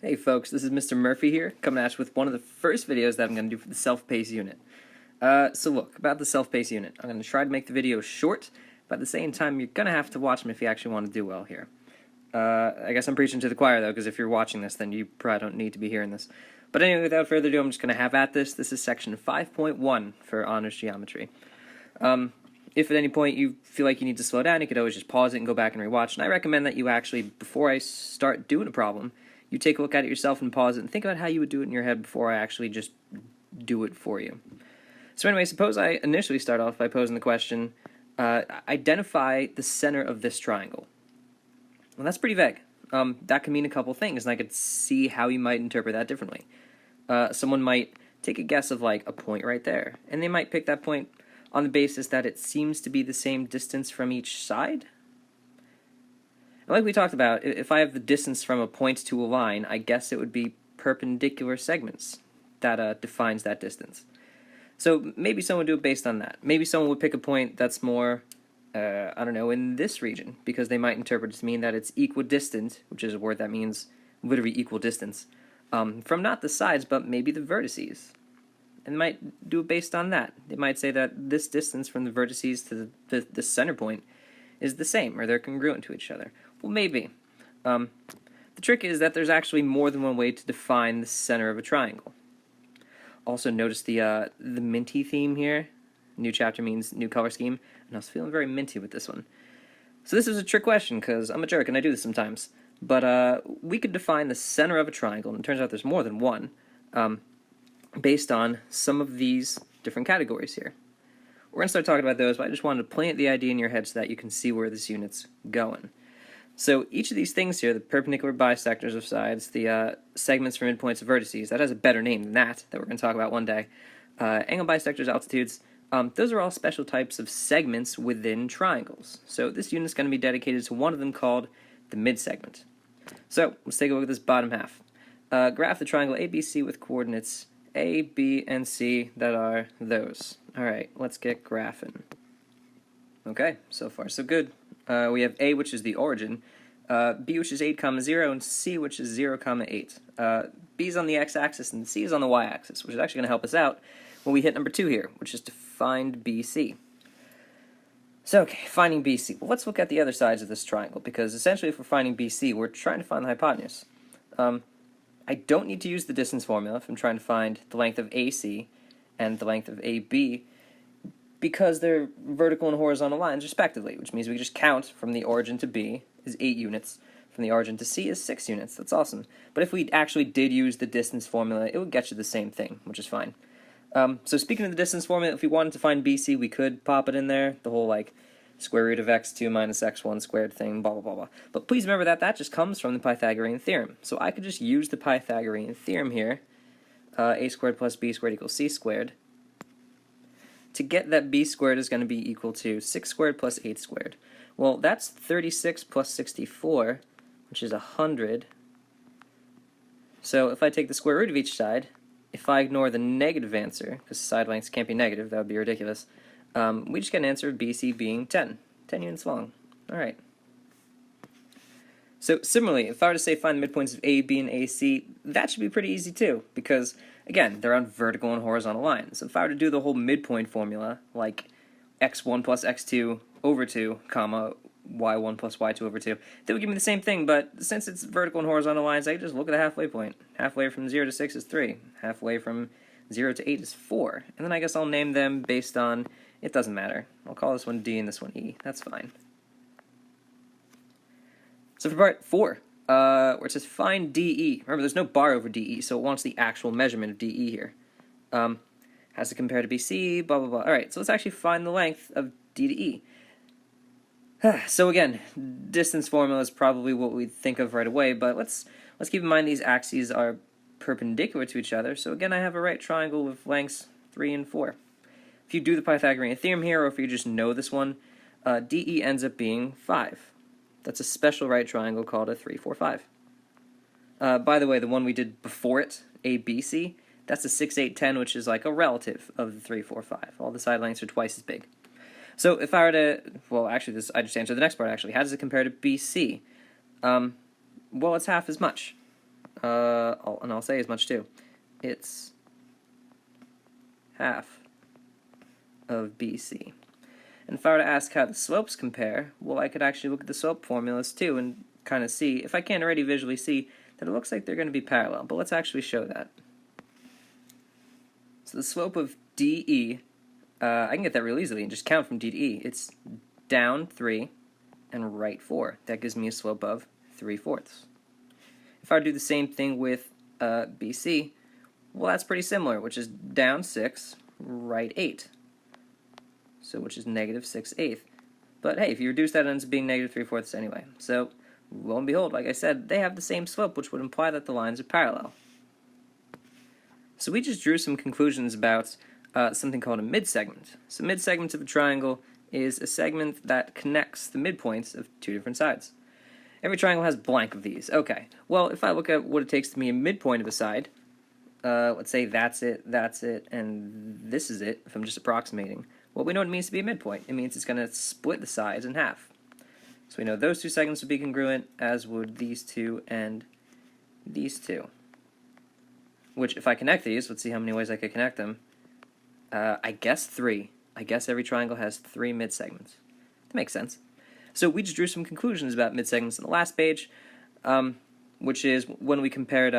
Hey folks, this is Mr. Murphy here, coming at you with one of the first videos that I'm going to do for the self-pace unit. So look, about the self-pace unit, I'm going to try to make the video short, but at the same time you're going to have to watch them if you actually want to do well here. I guess I'm preaching to the choir though, because if you're watching this then you probably don't need to be hearing this. But anyway, without further ado, I'm just going to have at this. This is section 5.1 for Honors Geometry. If at any point you feel like you need to slow down, you could always just pause it and go back and rewatch, and I recommend that you actually, before I start doing a problem, you take a look at it yourself and pause it and think about how you would do it in your head before I actually just do it for you. So anyway, suppose I initially start off by posing the question, identify the center of this triangle. Well, that's pretty vague. That can mean a couple things, and I could see how you might interpret that differently. Someone might take a guess of like a point right there, and they might pick that point on the basis that it seems to be the same distance from each side. And like we talked about, if I have the distance from a point to a line, I guess it would be perpendicular segments that defines that distance. So maybe someone would do it based on that. Maybe someone would pick a point that's more, I don't know, in this region, because they might interpret it to mean that it's equidistant, which is a word that means literally equal distance, from not the sides, but maybe the vertices. And they might do it based on that. They might say that this distance from the vertices to the center point is the same, or they're congruent to each other. Well, maybe. The trick is that there's actually more than one way to define the center of a triangle. Also, notice the minty theme here. New chapter means new color scheme, and I was feeling very minty with this one. So this is a trick question, because I'm a jerk and I do this sometimes. But we could define the center of a triangle, and it turns out there's more than one, based on some of these different categories here. We're going to start talking about those, but I just wanted to plant the idea in your head so that you can see where this unit's going. So each of these things here, the perpendicular bisectors of sides, the segments for midpoints of vertices, that has a better name than that we're going to talk about one day, angle bisectors, altitudes, those are all special types of segments within triangles. So this unit's going to be dedicated to one of them called the midsegment. So let's take a look at this bottom half. Graph the triangle ABC with coordinates A, B, and C that are those. Alright, let's get graphing. Okay, so far so good. We have A, which is the origin, B, which is 8, 0, and C, which is 0, 8. B is on the x-axis and C is on the y-axis, which is actually going to help us out when we hit number 2 here, which is to find BC. So, okay, finding BC. Well, let's look at the other sides of this triangle, because essentially if we're finding BC, we're trying to find the hypotenuse. I don't need to use the distance formula if I'm trying to find the length of AC and the length of AB, because they're vertical and horizontal lines respectively, which means we just count from the origin to B is 8 units, from the origin to C is 6 units. That's awesome. But if we actually did use the distance formula, it would get you the same thing, which is fine. So speaking of the distance formula, if we wanted to find BC, we could pop it in there, the whole like square root of x2 minus x1 squared thing, blah, blah, blah, blah. But please remember that that just comes from the Pythagorean theorem. So I could just use the Pythagorean theorem here, a squared plus b squared equals c squared, to get that b squared is going to be equal to 6 squared plus 8 squared. Well, that's 36 plus 64, which is 100. So if I take the square root of each side, if I ignore the negative answer, because side lengths can't be negative, that would be ridiculous, we just get an answer of BC being 10 units long. Alright. So similarly, if I were to say find the midpoints of A, B, and AC, that should be pretty easy too, because again, they're on vertical and horizontal lines. So if I were to do the whole midpoint formula, like x1 plus x2 over 2, comma, y1 plus y2 over 2, that would give me the same thing, but since it's vertical and horizontal lines, I can just look at the halfway point. Halfway from 0 to 6 is 3. Halfway from 0 to 8 is 4. And then I guess I'll name them based on, it doesn't matter. I'll call this one D and this one E. That's fine. So for part 4, where it says find DE, remember there's no bar over DE, so it wants the actual measurement of DE here. Has to compare to BC, blah, blah, blah. Alright, so let's actually find the length of D to E. So again, distance formula is probably what we think of right away, but let's keep in mind these axes are perpendicular to each other, so again I have a right triangle with lengths 3 and 4. If you do the Pythagorean theorem here, or if you just know this one, DE ends up being 5. That's a special right triangle called a 3, 4, 5. By the way, the one we did before it, ABC, that's a 6, 8, 10, which is like a relative of the 3, 4, 5. All the side lengths are twice as big. So if I were to, well, actually, I just answered the next part, actually. How does it compare to BC? Well, it's half as much. and I'll say as much too. It's half of BC. And if I were to ask how the slopes compare, well, I could actually look at the slope formulas too and kind of see, if I can't already visually see, that it looks like they're going to be parallel. But let's actually show that. So the slope of DE, I can get that real easily and just count from D to E. It's down 3 and right 4. That gives me a slope of 3/4. If I were to do the same thing with BC, well, that's pretty similar, which is down 6, right 8. So which is negative 6/8. But hey, if you reduce that, it ends up being negative 3/4 anyway. So lo and behold, like I said, they have the same slope, which would imply that the lines are parallel. So we just drew some conclusions about something called a midsegment. So midsegment of a triangle is a segment that connects the midpoints of two different sides. Every triangle has blank of these. Okay, well, if I look at what it takes to be a midpoint of a side, let's say that's it, and this is it, if I'm just approximating. Well, we know what it means to be a midpoint. It means it's going to split the sides in half. So we know those two segments would be congruent, as would these two and these two. Which, if I connect these, let's see how many ways I could connect them. I guess 3. I guess every triangle has 3 midsegments. That makes sense. So we just drew some conclusions about midsegments in the last page, which is when we compared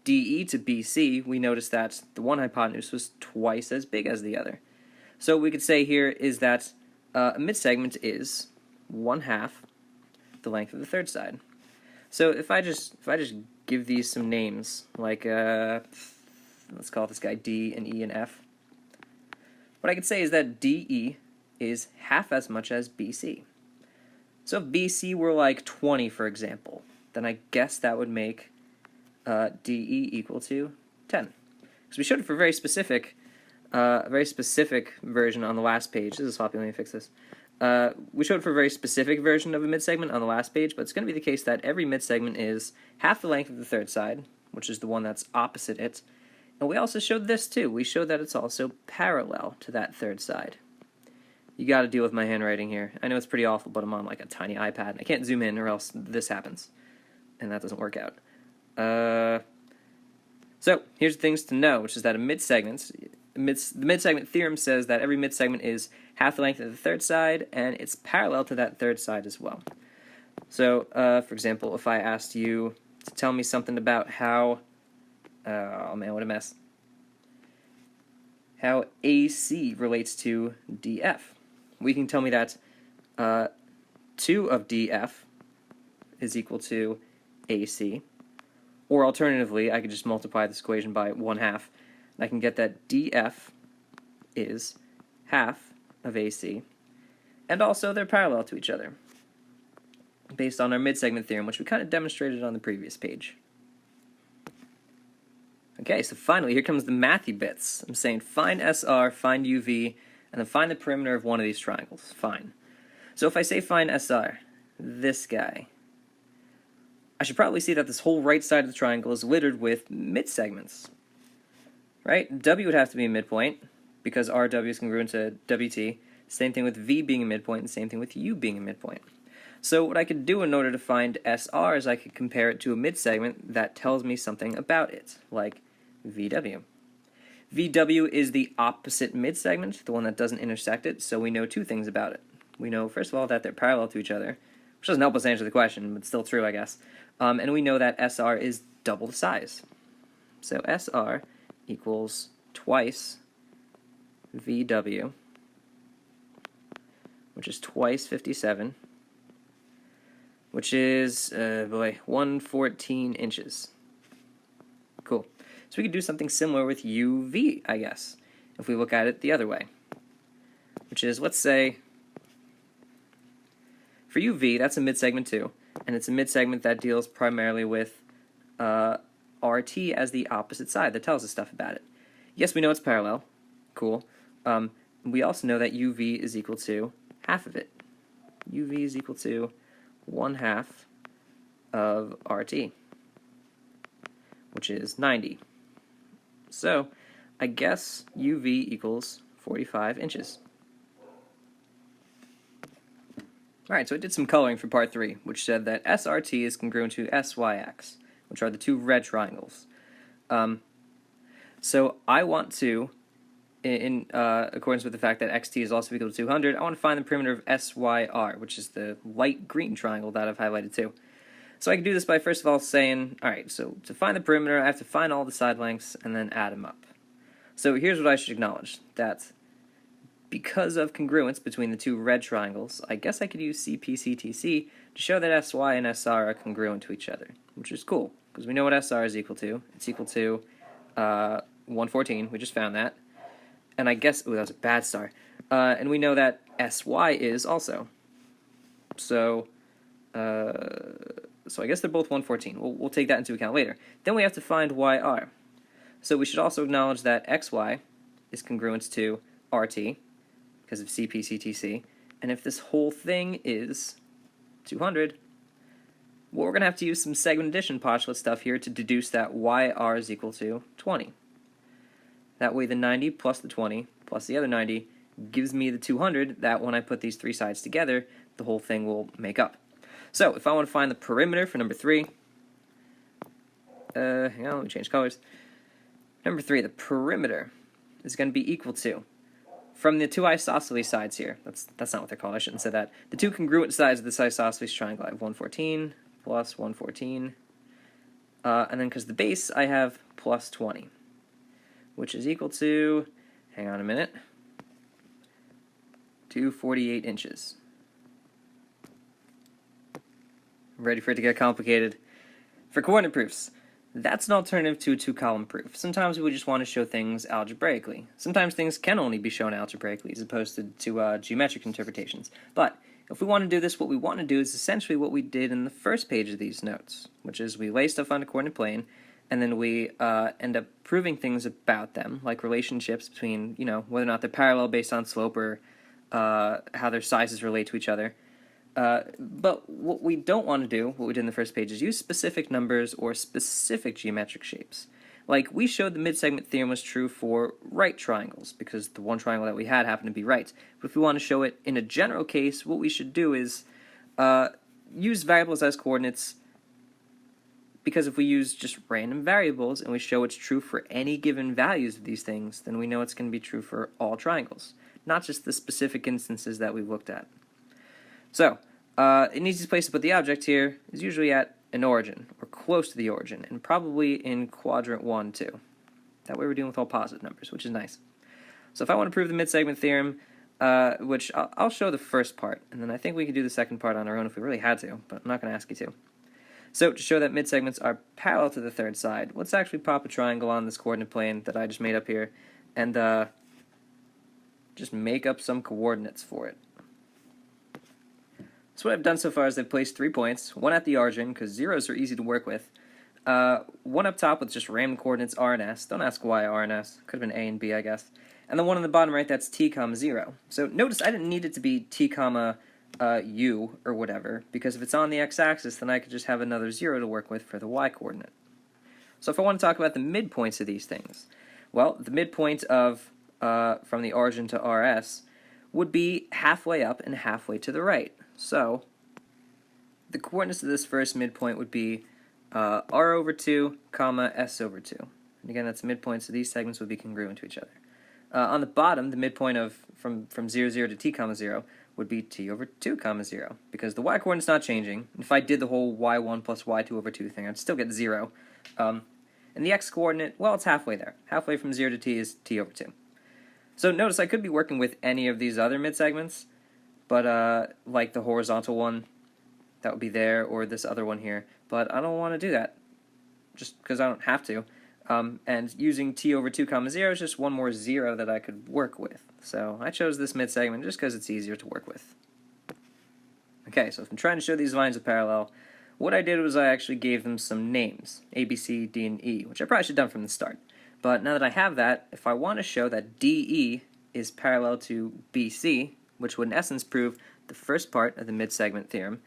DE to BC, we noticed that the one hypotenuse was twice as big as the other. So what we could say here is that a midsegment is 1/2 the length of the third side. So if I just give these some names, like let's call this guy D and E and F. What I could say is that DE is half as much as BC. So if BC were like 20, for example, then I guess that would make DE equal to 10. Because we showed it for a very specific version on the last page. This is sloppy, let me fix this. We showed for a very specific version of a midsegment on the last page, but it's going to be the case that every midsegment is half the length of the third side, which is the one that's opposite it. And we also showed this too. We showed that it's also parallel to that third side. You got to deal with my handwriting here. I know it's pretty awful, but I'm on like a tiny iPad, and I can't zoom in or else this happens, and that doesn't work out. So here's the things to know, which is that the midsegment theorem says that every midsegment is half the length of the third side, and it's parallel to that third side as well. So, for example, if I asked you to tell me something about how, oh man, what a mess, how AC relates to DF. We can tell me that 2 of DF is equal to AC, or alternatively, I could just multiply this equation by 1/2, and I can get that DF is half of AC, and also they're parallel to each other, based on our midsegment theorem, which we kind of demonstrated on the previous page. Okay, so finally, here comes the mathy bits. I'm saying find SR, find UV, and then find the perimeter of one of these triangles. Fine. So if I say find SR, this guy, I should probably see that this whole right side of the triangle is littered with midsegments. Right? W would have to be a midpoint, because RW is congruent to WT. Same thing with V being a midpoint, and same thing with U being a midpoint. So what I could do in order to find SR is I could compare it to a midsegment that tells me something about it, like VW. VW is the opposite midsegment, the one that doesn't intersect it, so we know 2 things about it. We know, first of all, that they're parallel to each other, which doesn't help us answer the question, but still true, I guess. And we know that SR is double the size. So SR equals twice VW, which is twice 57, which is, 114 inches. Cool. So we could do something similar with UV, I guess, if we look at it the other way, which is, let's say, for UV, that's a midsegment too, and it's a midsegment that deals primarily with RT as the opposite side that tells us stuff about it. Yes, we know it's parallel. Cool. We also know that UV is equal to half of it. UV is equal to 1/2 of RT, which is 90. So, I guess UV equals 45 inches. Alright, so I did some coloring for part 3, which said that SRT is congruent to SYX, which are the two red triangles. So I want to, in accordance with the fact that xt is also equal to 200, I want to find the perimeter of SYR, which is the light green triangle that I've highlighted too. So I can do this by first of all saying, alright, so to find the perimeter, I have to find all the side lengths and then add them up. So here's what I should acknowledge, that because of congruence between the two red triangles, I guess I could use CPCTC to show that SY and SR are congruent to each other, which is cool, because we know what SR is equal to. It's equal to 114, we just found that. And I guess, ooh, that was a bad star. And we know that SY is also. So I guess they're both 114. We'll take that into account later. Then we have to find YR. So we should also acknowledge that XY is congruent to RT because of CPCTC. And if this whole thing is 200, well, we're going to have to use some segment addition postulate stuff here to deduce that YR is equal to 20. That way the 90 plus the 20 plus the other 90 gives me the 200 that when I put these three sides together, the whole thing will make up. So if I want to find the perimeter for number 3, hang on, let me change colors. Number 3, the perimeter is going to be equal to, from the two isosceles sides here, that's not what they're called, I shouldn't say that, the two congruent sides of this isosceles triangle, I have 114 plus 114, and then because the base, I have plus 20, which is equal to, hang on a minute, 248 inches. I'm ready for it to get complicated. For coordinate proofs, that's an alternative to a two-column proof. Sometimes we just want to show things algebraically. Sometimes things can only be shown algebraically as opposed to geometric interpretations. But if we want to do this, what we want to do is essentially what we did in the first page of these notes, which is we lay stuff on a coordinate plane, and then we end up proving things about them, like relationships between, whether or not they're parallel based on slope or how their sizes relate to each other. But what we don't want to do, what we did in the first page, is use specific numbers or specific geometric shapes. Like, we showed the mid-segment theorem was true for right triangles, because the one triangle that we had happened to be right. But if we want to show it in a general case, what we should do is use variables as coordinates, because if we use just random variables and we show it's true for any given values of these things, then we know it's going to be true for all triangles, not just the specific instances that we've looked at. So, an easiest place to put the object here is usually at an origin, or close to the origin, and probably in quadrant 1, too. That way we're dealing with all positive numbers, which is nice. So if I want to prove the mid-segment theorem, which I'll show the first part, and then I think we could do the second part on our own if we really had to, but I'm not going to ask you to. So to show that mid-segments are parallel to the third side, let's actually pop a triangle on this coordinate plane that I just made up here, and just make up some coordinates for it. So what I've done so far is I've placed 3 points, one at the origin, because zeros are easy to work with, one up top with just random coordinates R and S, don't ask why R and S, could have been A and B I guess, and then one on the bottom right that's t comma 0. So notice I didn't need it to be t comma u or whatever, because if it's on the x-axis then I could just have another 0 to work with for the y-coordinate. So if I want to talk about the midpoints of these things, well, the midpoint of from the origin to RS would be halfway up and halfway to the right. So, the coordinates of this first midpoint would be r over 2, comma s over 2. And again, that's midpoints, so these segments would be congruent to each other. On the bottom, the midpoint of from 0, 0 to t comma 0 would be t over 2 comma 0, because the y-coordinate's not changing. If I did the whole y1 plus y2 over 2 thing, I'd still get 0. And the x-coordinate, well, it's halfway there. Halfway from 0 to t is t over 2. So notice I could be working with any of these other mid-segments, but like the horizontal one, that would be there, or this other one here. But I don't want to do that, just because I don't have to. And using t over 2 comma 0 is just one more 0 that I could work with. So I chose this mid-segment just because it's easier to work with. Okay, so if I'm trying to show these lines of parallel, what I did was I actually gave them some names, A, B, C, D, and E, which I probably should have done from the start. But now that I have that, if I want to show that DE is parallel to BC, which would in essence prove the first part of the mid-segment theorem,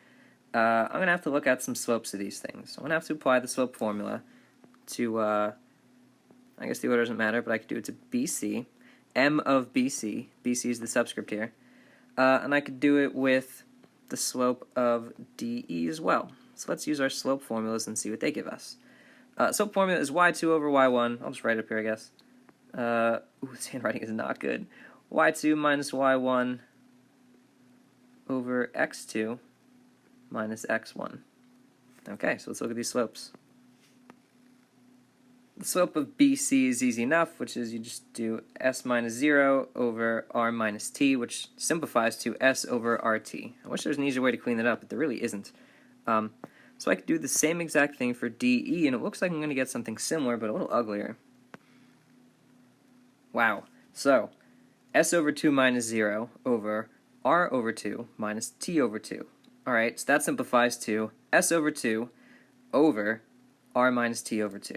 I'm going to have to look at some slopes of these things. So I'm going to have to apply the slope formula to, I guess the order doesn't matter, but I could do it to BC, M of BC, BC is the subscript here, and I could do it with the slope of DE as well. So let's use our slope formulas and see what they give us. Slope formula is y2 over y1. I'll just write it up here, I guess. Ooh, this handwriting is not good. y2 minus y1 over x2 minus x1. Okay, so let's look at these slopes. The slope of BC is easy enough, which is you just do s minus 0 over r minus t, which simplifies to s over rt. I wish there was an easier way to clean that up, but there really isn't. So I could do the same exact thing for DE, and it looks like I'm going to get something similar, but a little uglier. Wow. So, s over 2 minus 0 over r over 2 minus t over 2. Alright, so that simplifies to s over 2 over r minus t over 2.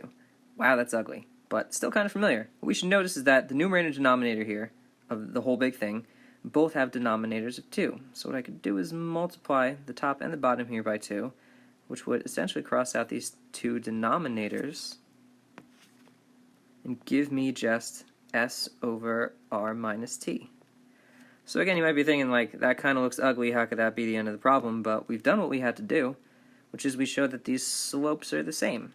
Wow, that's ugly, but still kind of familiar. What we should notice is that the numerator and denominator here, of the whole big thing, both have denominators of 2. So what I could do is multiply the top and the bottom here by 2, which would essentially cross out these two denominators and give me just s over r minus t. So again, you might be thinking, like, that kind of looks ugly, how could that be the end of the problem? But we've done what we had to do, which is we showed that these slopes are the same.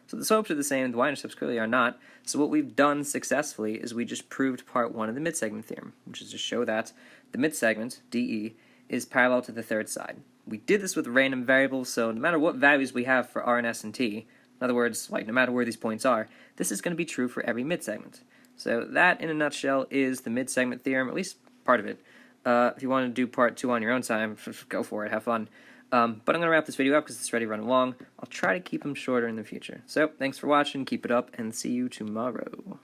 So the slopes are the same, the y-intercepts clearly are not. So what we've done successfully is we just proved part 1 of the midsegment theorem, which is to show that the midsegment, DE, is parallel to the third side. We did this with random variables, so no matter what values we have for r and s and t, in other words, like no matter where these points are, this is going to be true for every midsegment. So that, in a nutshell, is the midsegment theorem, at least part of it. If you want to do part 2 on your own time, go for it, have fun. But I'm going to wrap this video up because it's already running long. I'll try to keep them shorter in the future. So, thanks for watching, keep it up, and see you tomorrow.